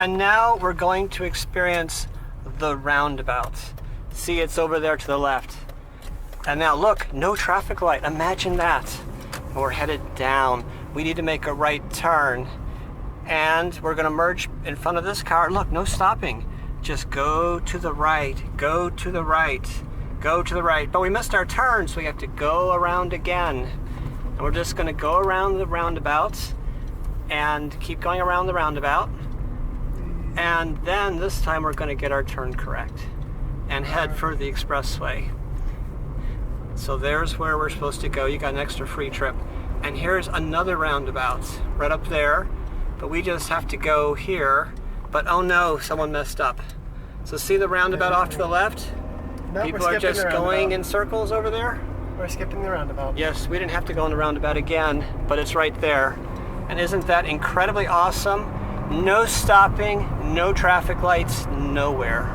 And now we're going to experience the roundabout. See, it's over there to the left. And now look, no traffic light. Imagine that. And we're headed down. We need to make a right turn. And we're gonna merge in front of this car. Look, no stopping. Just go to the right, go to the right, go to the right. But we missed our turn, so we have to go around again. And we're just gonna go around the roundabout and keep going around the roundabout. And then this time we're going to get our turn correct and head for the expressway. So there's where we're supposed to go. You got an extra free trip. And here's another roundabout right up there. But we just have to go here. But oh no, someone messed up. So see the roundabout off to the left? No, People are just going in circles over there? We're skipping the roundabout. Yes, we didn't have to go in the roundabout again, but it's right there. And isn't that incredibly awesome? No stopping, no traffic lights, nowhere.